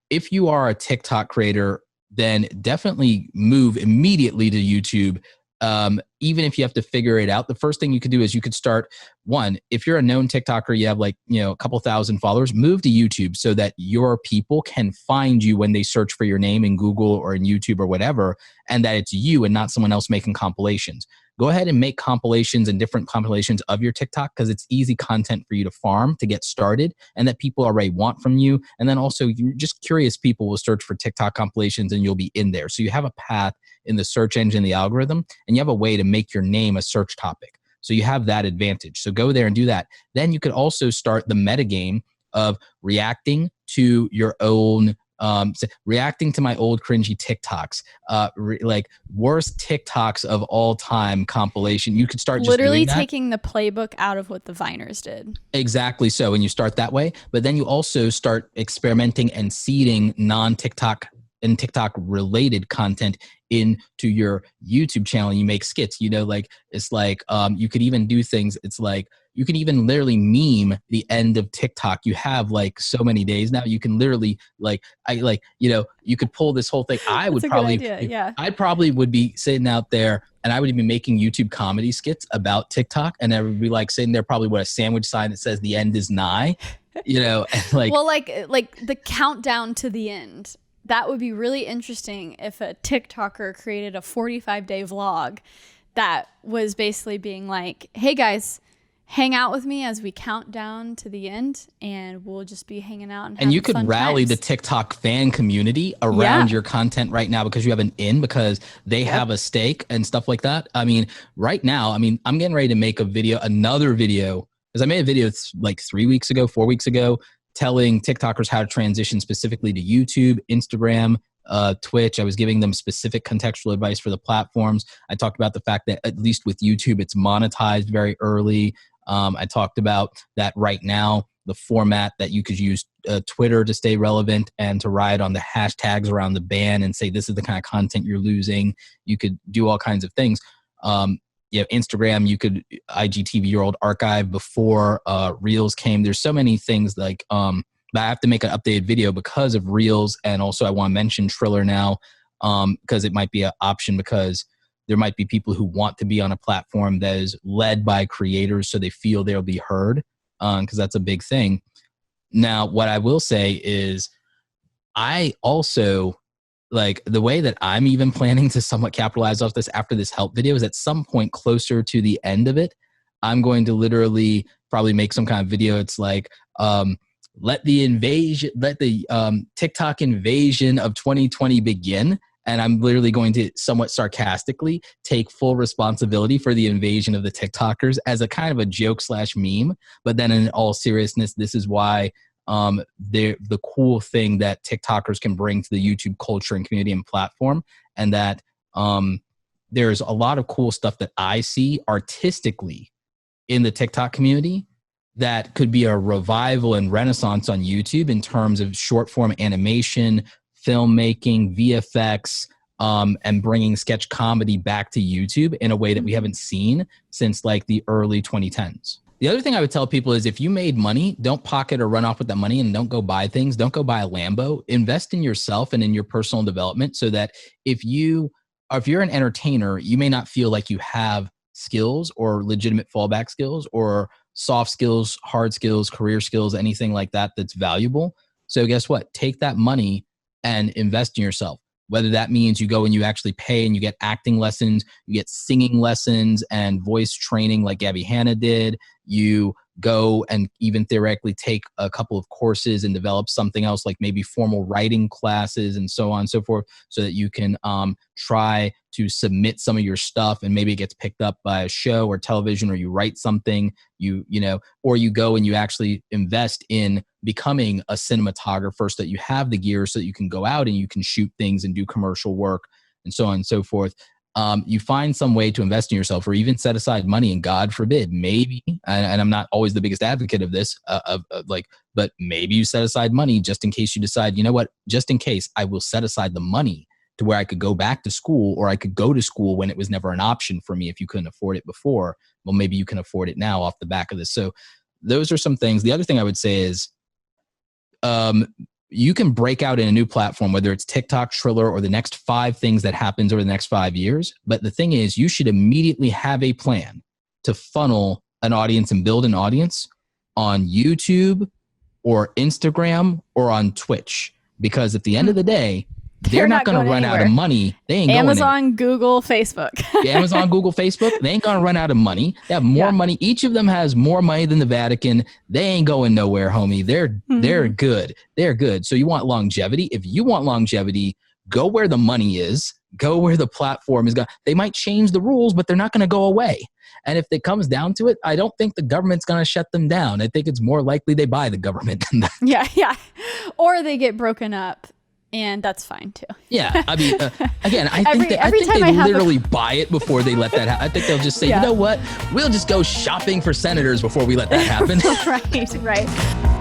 if you are a TikTok creator, then definitely move immediately to YouTube. Even if you have to figure it out, the first thing you could do is you could start one. If you're a known TikToker, you have like, a couple thousand followers, move to YouTube so that your people can find you when they search for your name in Google or in YouTube or whatever, and that it's you and not someone else making compilations. Go ahead and make compilations and different compilations of your TikTok because it's easy content for you to farm to get started and that people already want from you. And then also, just curious people will search for TikTok compilations and you'll be in there. So you have a path in the search engine, the algorithm, and you have a way to make your name a search topic. So you have that advantage. So go there and do that. Then you could also start the metagame of reacting to your own reacting to my old cringy TikToks, like worst TikToks of all time compilation. You could start just literally doing that. Taking the playbook out of what the Viners did. Exactly so. And you start that way, but then you also start experimenting and seeding non-TikTok and TikTok related content into your YouTube channel. You make skits, like it's like you could even do things. It's like you can even literally meme the end of TikTok. You have like so many days now. You can literally you could pull this whole thing. I would probably, yeah. I probably would be sitting out there and I would be making YouTube comedy skits about TikTok, and I would be like sitting there probably with a sandwich sign that says "The end is nigh," and like well, like the countdown to the end. That would be really interesting if a TikToker created a 45-day vlog that was basically being like, hey guys, hang out with me as we count down to the end, and we'll just be hanging out and you could rally the TikTok fan community around your content right now because you have an in, because they have a stake and stuff like that. I mean, right now, I'm getting ready to make another video, because I made a video like 4 weeks ago, telling TikTokers how to transition specifically to YouTube, Instagram, Twitch. I was giving them specific contextual advice for the platforms. I talked about the fact that at least with YouTube, it's monetized very early. I talked about that right now, the format that you could use Twitter to stay relevant and to ride on the hashtags around the ban and say, this is the kind of content you're losing. You could do all kinds of things. Instagram, you could IGTV your old archive before Reels came. There's so many things like, but I have to make an updated video because of Reels. And also I want to mention Triller now because it might be an option, because there might be people who want to be on a platform that is led by creators so they feel they'll be heard, because that's a big thing. Now, what I will say is I also, like, the way that I'm even planning to somewhat capitalize off this after this help video is at some point closer to the end of it, I'm going to literally probably make some kind of video. It's like, let the TikTok invasion of 2020 begin. And I'm literally going to somewhat sarcastically take full responsibility for the invasion of the TikTokers as a kind of a joke / meme. But then in all seriousness, this is why the cool thing that TikTokers can bring to the YouTube culture and community and platform, and that there's a lot of cool stuff that I see artistically in the TikTok community that could be a revival and renaissance on YouTube in terms of short form animation, filmmaking, VFX, and bringing sketch comedy back to YouTube in a way that we haven't seen since like the early 2010s. The other thing I would tell people is, if you made money, don't pocket or run off with that money and don't go buy things. Don't go buy a Lambo. Invest in yourself and in your personal development, so that if you're an entertainer, you may not feel like you have skills or legitimate fallback skills or soft skills, hard skills, career skills, anything like that that's valuable. So guess what? Take that money and invest in yourself. Whether that means you go and you actually pay and you get acting lessons, you get singing lessons and voice training like Gabby Hanna did. You go and even theoretically take a couple of courses and develop something else, like maybe formal writing classes and so on and so forth, so that you can try to submit some of your stuff and maybe it gets picked up by a show or television, or you write something, or you go and you actually invest in becoming a cinematographer so that you have the gear so that you can go out and you can shoot things and do commercial work and so on and so forth. You find some way to invest in yourself, or even set aside money, and God forbid, maybe, and I'm not always the biggest advocate of this, but maybe you set aside money just in case you decide, you know what, just in case, I will set aside the money to where I could go back to school, or I could go to school when it was never an option for me if you couldn't afford it before. Well, maybe you can afford it now off the back of this. So those are some things. The other thing I would say is, you can break out in a new platform, whether it's TikTok, Triller, or the next 5 things that happens over the next 5 years. But the thing is, you should immediately have a plan to funnel an audience and build an audience on YouTube or Instagram or on Twitch. Because at the end of the day, they're not going to run out of money. They ain't Amazon, Google, Facebook. Amazon, Google, Facebook. They ain't going to run out of money. They have more money. Each of them has more money than the Vatican. They ain't going nowhere, homie. They're good. They're good. So you want longevity. If you want longevity, go where the money is. Go where the platform is going. They might change the rules, but they're not going to go away. And if it comes down to it, I don't think the government's going to shut them down. I think it's more likely they buy the government than that. Yeah. Or they get broken up. And that's fine too. Yeah, I mean, again, I think they literally buy it before they let that happen. I think they'll just say, you know what, we'll just go shopping for senators before we let that happen. Right.